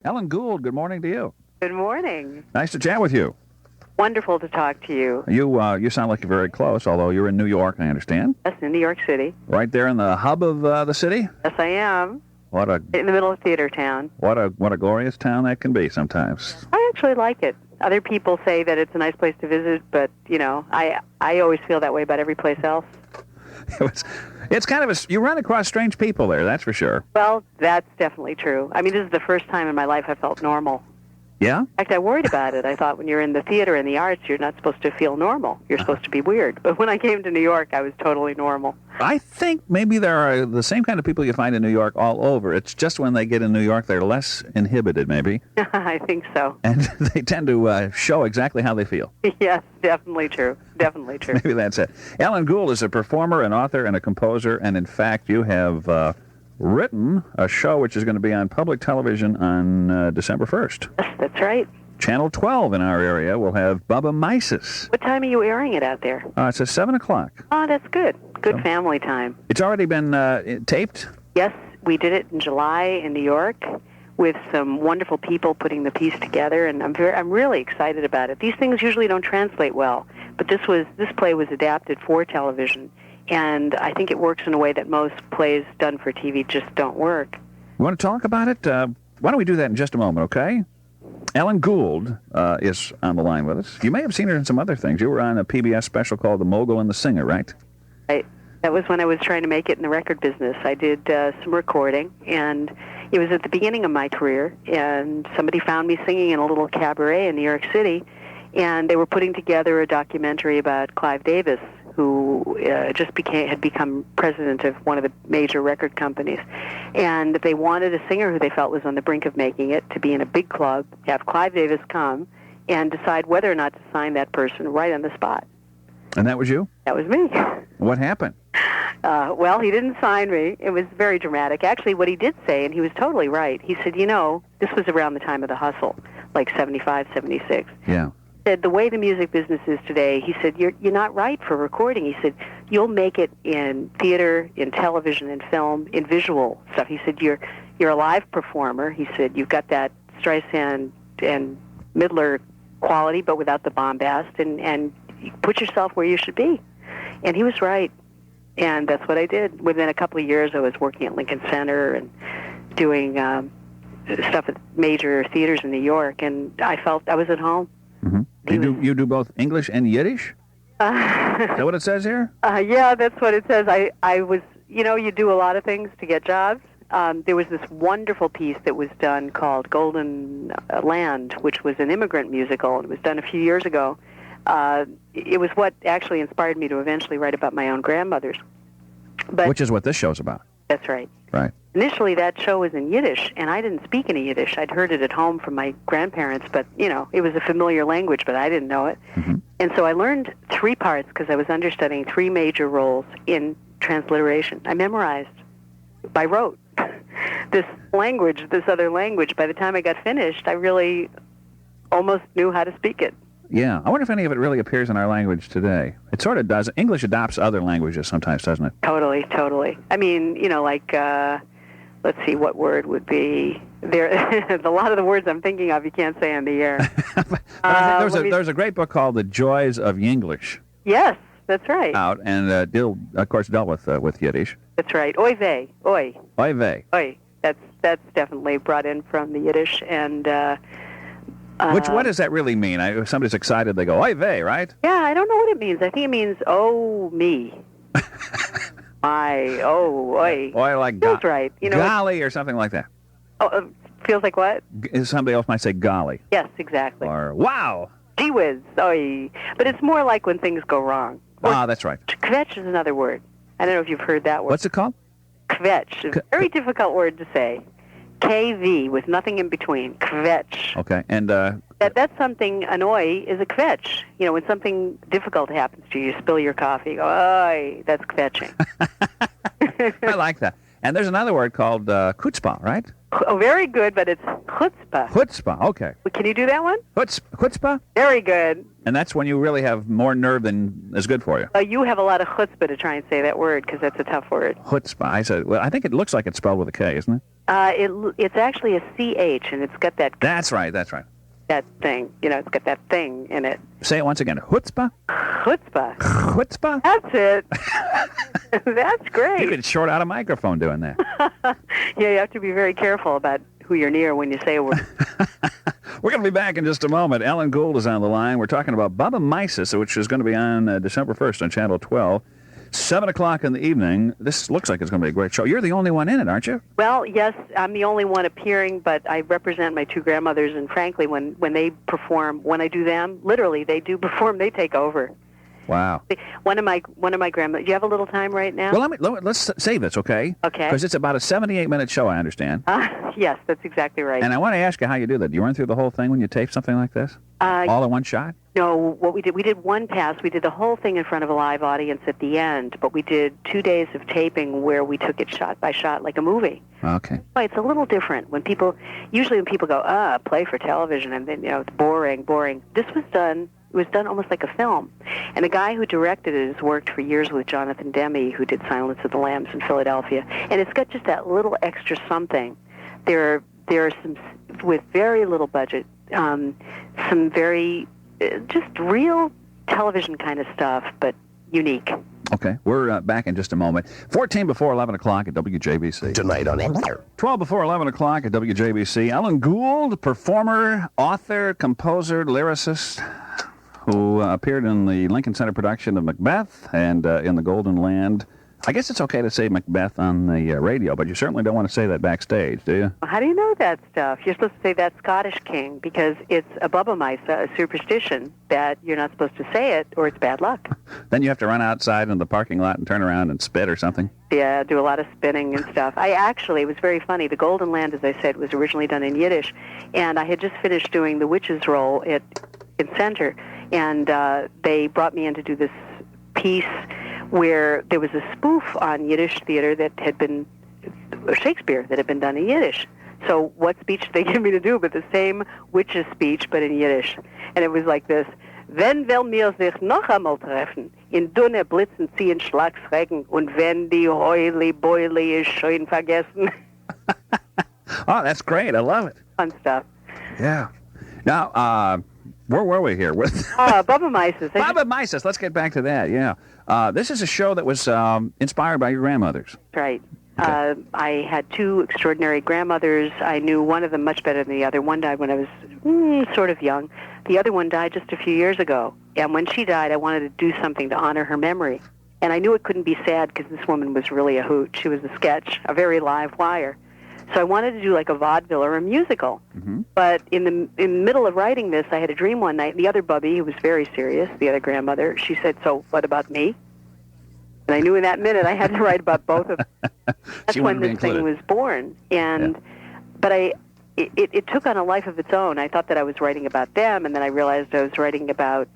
Ellen Gould, good morning to you. Good morning. Nice to chat with you. Wonderful to talk to you. You sound like you're very close, although you're in New York, I understand. Yes, in New York City. Right there in the hub of the city? Yes, I am. In the middle of theater town. What a glorious town that can be sometimes. I actually like it. Other people say that it's a nice place to visit, but, I always feel that way about every place else. It's kind of you run across strange people there, that's for sure. Well, that's definitely true. I mean, this is the first time in my life I felt normal. Yeah? In fact, I worried about it. I thought when you're in the theater and the arts, you're not supposed to feel normal. You're supposed to be weird. But when I came to New York, I was totally normal. I think maybe there are the same kind of people you find in New York all over. It's just when they get in New York, they're less inhibited, maybe. I think so. And they tend to show exactly how they feel. Yes, definitely true. Definitely true. Maybe that's it. Ellen Gould is a performer, an author, and a composer. And in fact, you have written a show which is going to be on public television on December 1st. Yes, that's right. Channel 12 in our area will have Bubba Mises. What time are you airing it out there? It's at 7 o'clock. Oh, that's good. Good family time. It's already been taped? Yes, we did it in July in New York with some wonderful people putting the piece together, and I'm really excited about it. These things usually don't translate well, but this play was adapted for television, and I think it works in a way that most plays done for TV just don't work. You want to talk about it? Why don't we do that in just a moment, okay? Ellen Gould is on the line with us. You may have seen her in some other things. You were on a PBS special called The Mogul and the Singer, right? That was when I was trying to make it in the record business. I did some recording, and it was at the beginning of my career, and somebody found me singing in a little cabaret in New York City, and they were putting together a documentary about Clive Davis, who had become president of one of the major record companies. And they wanted a singer who they felt was on the brink of making it to be in a big club, have Clive Davis come, and decide whether or not to sign that person right on the spot. And that was you? That was me. What happened? Well, he didn't sign me. It was very dramatic. Actually, what he did say, and he was totally right, he said, this was around the time of the hustle, like 75, 76. Yeah. He said, the way the music business is today, he said, you're not right for recording. He said, you'll make it in theater, in television, in film, in visual stuff. He said, you're a live performer. He said, you've got that Streisand and Midler quality, but without the bombast, and you put yourself where you should be. And he was right. And that's what I did. Within a couple of years, I was working at Lincoln Center and doing stuff at major theaters in New York, and I felt I was at home. Mm-hmm. You do both English and Yiddish? Is that what it says here? Yeah, that's what it says. I was, you do a lot of things to get jobs. There was this wonderful piece that was done called Golden Land, which was an immigrant musical. It was done a few years ago. It was what actually inspired me to eventually write about my own grandmothers. Which is what this show's about. That's right. Right. Initially, that show was in Yiddish, and I didn't speak any Yiddish. I'd heard it at home from my grandparents, but, it was a familiar language, but I didn't know it. Mm-hmm. And so I learned 3 parts because I was understudying 3 major roles in transliteration. I memorized by rote this other language. By the time I got finished, I really almost knew how to speak it. Yeah. I wonder if any of it really appears in our language today. It sort of does. English adopts other languages sometimes, doesn't it? Totally. I mean, let's see, what word would be there? A lot of the words I'm thinking of you can't say on the air. But I think there's a great book called The Joys of Yinglish. Yes, that's right. Out, and dealt with Yiddish. That's right. Oy vey. Oy. Oy vey. Oy. That's definitely brought in from the Yiddish, and... what does that really mean? If somebody's excited, they go, oy vey, right? Yeah, I don't know what it means. I think it means, oh, me. Oy. Oy, like feels right. Golly or something like that. Oh, feels like what? Somebody else might say golly. Yes, exactly. Or wow. Gee whiz. Oy. But it's more like when things go wrong. That's right. Kvetch is another word. I don't know if you've heard that word. What's it called? Kvetch. It's a very difficult word to say. KV with nothing in between. Kvetch. Okay, and that's something. Annoy is a kvetch. When something difficult happens to you, you spill your coffee. You go, oy, that's kvetching. I like that. And there's another word called chutzpah, right? Oh, very good, but it's chutzpah. Chutzpah. Okay. Can you do that one? Chutzpah. Very good. And that's when you really have more nerve than is good for you. You have a lot of chutzpah to try and say that word because that's a tough word. Chutzpah. I said, well, I think it looks like it's spelled with a K, isn't it? It's actually a CH, and it's got that That's right. That's right. that thing. It's got that thing in it. Say it once again. Chutzpah? Chutzpah. Chutzpah? That's it. That's great. You could short out a microphone doing that. Yeah, you have to be very careful about who you're near when you say a word. We're going to be back in just a moment. Ellen Gould is on the line. We're talking about Bubba Mises, which is going to be on December 1st on Channel 12. 7 o'clock in the evening. This looks like it's going to be a great show. You're the only one in it, aren't you? Well, yes, I'm the only one appearing, but I represent my two grandmothers, and frankly, when they perform, when I do them, literally, they do perform, they take over. Wow. One of my grandmothers. Do you have a little time right now? Well, let's save this, okay? Okay. Because it's about a 78-minute show, I understand. Yes, that's exactly right. And I want to ask you how you do that. Do you run through the whole thing when you tape something like this? All in one shot? No, what we did one pass. We did the whole thing in front of a live audience at the end, but we did 2 days of taping where we took it shot by shot like a movie. Okay. Well, it's a little different. Usually when people go, play for television, and then, it's boring. This was done. It was done almost like a film. And the guy who directed it has worked for years with Jonathan Demme, who did Silence of the Lambs in Philadelphia. And it's got just that little extra something. There are some, with very little budget, some very, just real television kind of stuff, but unique. Okay, we're back in just a moment. 14 before 11 o'clock at WJBC. Tonight on air. 12 before 11 o'clock at WJBC. Ellen Gould, performer, author, composer, lyricist, who appeared in the Lincoln Center production of Macbeth and in the Golden Land. I guess it's okay to say Macbeth on the radio, but you certainly don't want to say that backstage, do you? How do you know that stuff? You're supposed to say that Scottish king because it's a Bubba Mice, a superstition that you're not supposed to say it or it's bad luck. Then you have to run outside in the parking lot and turn around and spit or something. Yeah, do a lot of spinning and stuff. It was very funny. The Golden Land, as I said, was originally done in Yiddish, and I had just finished doing the witch's role in Center, and they brought me in to do this piece where there was a spoof on Yiddish theater that had been Shakespeare that had been done in Yiddish. So what speech did they give me to do but the same witch's speech but in Yiddish? And it was like this: Wenn wir mir sich noch einmal treffen, in dünne Blitzen ziehen Schlagsrecken, und wenn die Heuli-Beuli ist schön vergessen. Oh, that's great. I love it. Fun stuff. Yeah. Now, where were we here? With Bubba Mises. Bubba Mises. Let's get back to that, yeah. This is a show that was inspired by your grandmothers. Right. Okay. I had two extraordinary grandmothers. I knew one of them much better than the other. One died when I was sort of young. The other one died just a few years ago. And when she died, I wanted to do something to honor her memory. And I knew it couldn't be sad because this woman was really a hoot. She was a sketch, a very live wire. So I wanted to do like a vaudeville or a musical. Mm-hmm. But in the middle of writing this, I had a dream one night. The other Bubby, who was very serious, the other grandmother, she said, "So what about me?" And I knew in that minute I had to write about both of them. That's when this thing was born. And but it took on a life of its own. I thought that I was writing about them, and then I realized I was writing about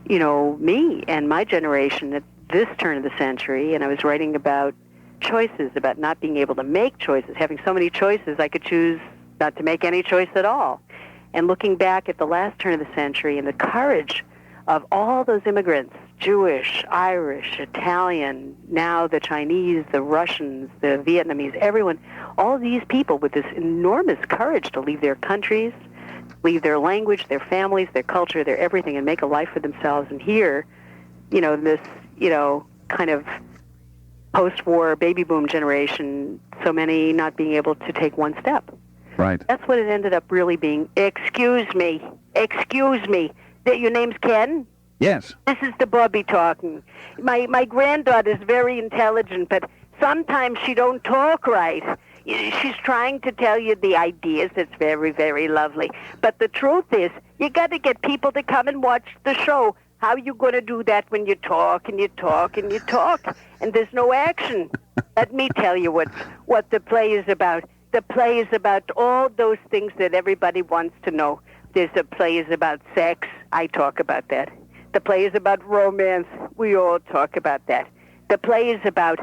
me and my generation at this turn of the century, and I was writing about choices, about not being able to make choices, having so many choices I could choose not to make any choice at all. And looking back at the last turn of the century and the courage of all those immigrants, Jewish, Irish, Italian, now the Chinese, the Russians, the Vietnamese, everyone, all these people with this enormous courage to leave their countries, leave their language, their families, their culture, their everything, and make a life for themselves. And here, this, kind of post-war baby boom generation, so many not being able to take one step. Right. That's what it ended up really being. Excuse me. Your name's Ken? Yes. This is the Bobby talking. My granddaughter's very intelligent, but sometimes she don't talk right. She's trying to tell you the ideas. It's very, very lovely. But the truth is, you got to get people to come and watch the show. How are you going to do that when you talk and you talk and you talk and there's no action? Let me tell you what the play is about. The play is about all those things that everybody wants to know. The play is about sex. I talk about that. The play is about romance. We all talk about that. The play is about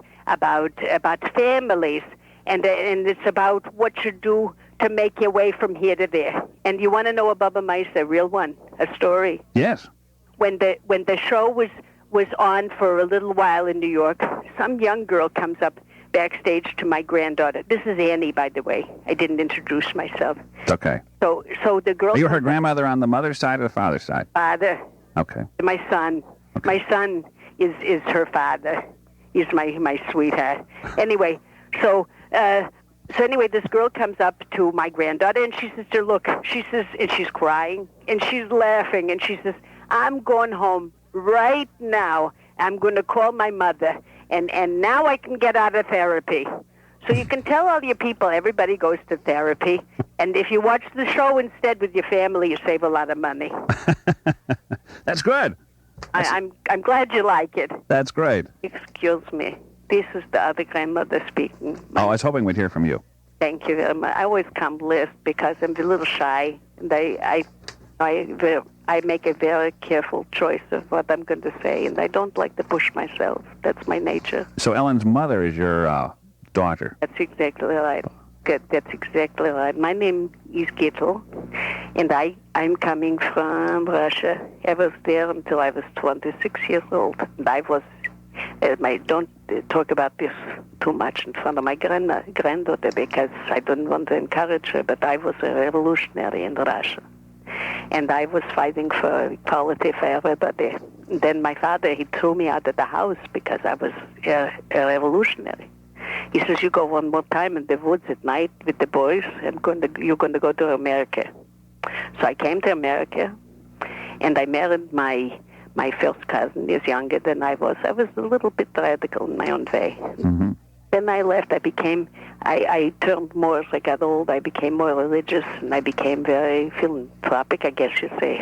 families, and it's about what you do to make your way from here to there. And you want to know a Bubba Mice, a real one, a story? Yes. When the show was on for a little while in New York, some young girl comes up backstage to my granddaughter. This is Annie, by the way. I didn't introduce myself. It's okay. So the girl... Are you her grandmother on the mother's side or the father's side? Father. Okay. My son. Okay. My son is her father. He's my sweetheart. Anyway, so anyway, this girl comes up to my granddaughter, and she says to her, look, she says, and she's crying, and she's laughing, and she says, I'm going home right now. I'm going to call my mother, and now I can get out of therapy. So you can tell all your people, everybody goes to therapy, and if you watch the show instead with your family, you save a lot of money. That's good. I'm glad you like it. That's great. Excuse me. This is the other grandmother speaking. Oh, I was hoping we'd hear from you. Thank you very much. I always come last because I'm a little shy, and I make a very careful choice of what I'm going to say, and I don't like to push myself. That's my nature. So Ellen's mother is your daughter. That's exactly right. Good. That's exactly right. My name is Gittel, and I'm coming from Russia. I was there until I was 26 years old. And I was, don't talk about this too much in front of my granddaughter because I don't want to encourage her, but I was a revolutionary in Russia. And I was fighting for equality for everybody. And then my father, he threw me out of the house because I was a revolutionary. He says, you go one more time in the woods at night with the boys, and you're going to go to America. So I came to America, and I married my first cousin. He's younger than I was. I was a little bit radical in my own way. Mm-hmm. Then I left. I turned more as I got old. I became more religious, and I became very philanthropic, I guess you say,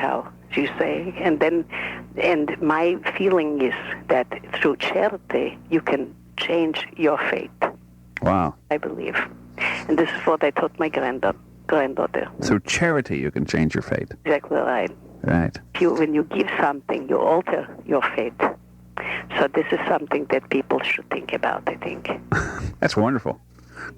And my feeling is that through charity, you can change your fate. Wow. I believe. And this is what I taught my granddaughter. Through charity, you can change your fate. Exactly right. Right. When you give something, you alter your fate. So this is something that people should think about, I think. That's wonderful.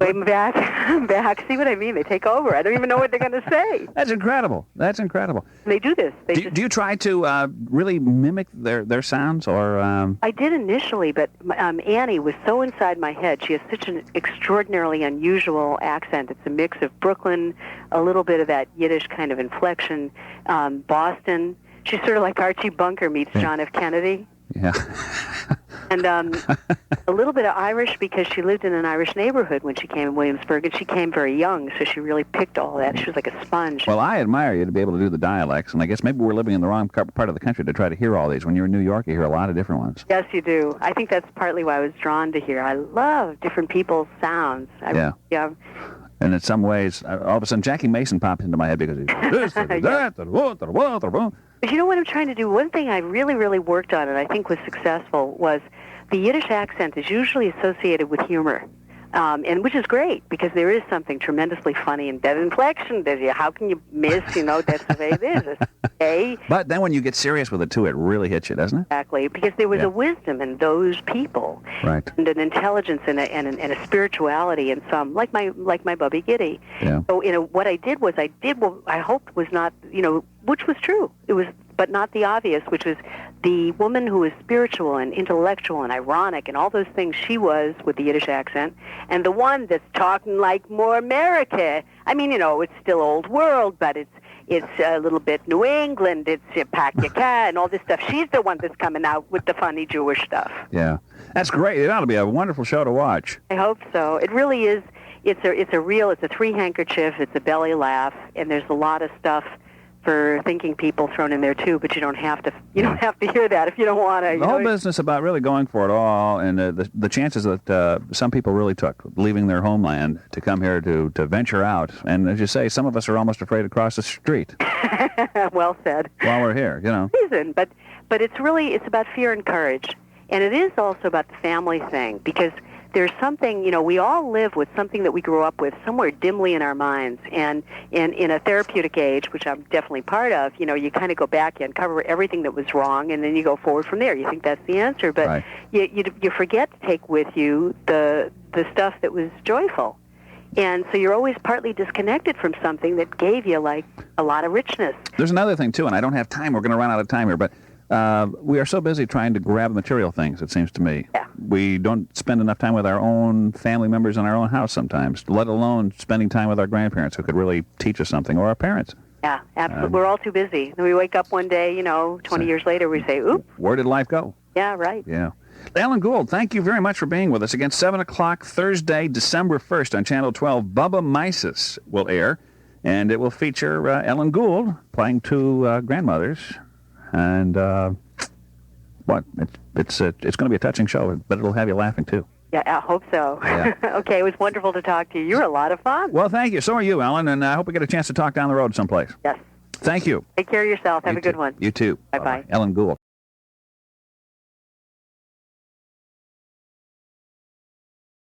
I'm back. See what I mean? They take over. I don't even know what they're going to say. That's incredible. That's incredible. They do this. Do you try to really mimic their sounds, or? I did initially, but Annie was so inside my head. She has such an extraordinarily unusual accent. It's a mix of Brooklyn, a little bit of that Yiddish kind of inflection, Boston. She's sort of like Archie Bunker meets John F. Kennedy. Yeah. And a little bit of Irish because she lived in an Irish neighborhood when she came in Williamsburg, and she came very young, so she really picked all that. She was like a sponge. Well, I admire you to be able to do the dialects, and I guess maybe we're living in the wrong part of the country to try to hear all these. When you're in New York, you hear a lot of different ones. Yes, you do. I think that's partly why I was drawn to here. I love different people's sounds. Yeah. And in some ways, all of a sudden, Jackie Mason pops into my head because he's this, and that, and what. But you know what I'm trying to do? One thing I really, really worked on and I think was successful was the Yiddish accent is usually associated with humor, and which is great because there is something tremendously funny in that inflection. How can you miss? That's the way it is. Okay? But then when you get serious with it, too, it really hits you, doesn't it? Exactly, because there was a wisdom in those people, right, and an intelligence and a spirituality in some, like my Bubby Giddy. Yeah. So what I did what I hoped was not, which was true. It was, but not the obvious, which was the woman who was spiritual and intellectual and ironic and all those things she was with the Yiddish accent, and the one that's talking like more America. I mean, it's still old world, but it's a little bit New England. It's pack your cat and all this stuff. She's the one that's coming out with the funny Jewish stuff. Yeah, that's great. It ought to be a wonderful show to watch. I hope so. It really is. It's a three handkerchief. It's a belly laugh, and there's a lot of stuff for thinking people thrown in there too, but you don't have to hear that if you don't want to. The whole business about really going for it all, and the chances that some people really took, leaving their homeland to come here to venture out, and as you say, some of us are almost afraid to cross the street. Well said. While we're here, Reason, but it's about fear and courage, and it is also about the family thing because there's something, we all live with something that we grew up with somewhere dimly in our minds. And in a therapeutic age, which I'm definitely part of, you kind of go back and uncover everything that was wrong, and then you go forward from there. You think that's the answer, but right. you forget to take with you the stuff that was joyful. And so you're always partly disconnected from something that gave you, like, a lot of richness. There's another thing, too, and I don't have time. We're going to run out of time here, but we are so busy trying to grab material things, it seems to me. Yeah. We don't spend enough time with our own family members in our own house sometimes, let alone spending time with our grandparents who could really teach us something, or our parents. Yeah, absolutely. We're all too busy. And we wake up one day, 20 years later, we say, oop. Where did life go? Yeah, right. Yeah. Alan Gould, thank you very much for being with us. Again, 7 o'clock Thursday, December 1st on Channel 12, Bubba Mises will air, and it will feature Ellen Gould playing two grandmothers. And, it's going to be a touching show, but it'll have you laughing, too. Yeah, I hope so. Yeah. Okay, it was wonderful to talk to you. You were a lot of fun. Well, thank you. So are you, Ellen, and I hope we get a chance to talk down the road someplace. Yes. Thank you. Take care of yourself. Have a good one. You too. Bye-bye. Ellen Gould.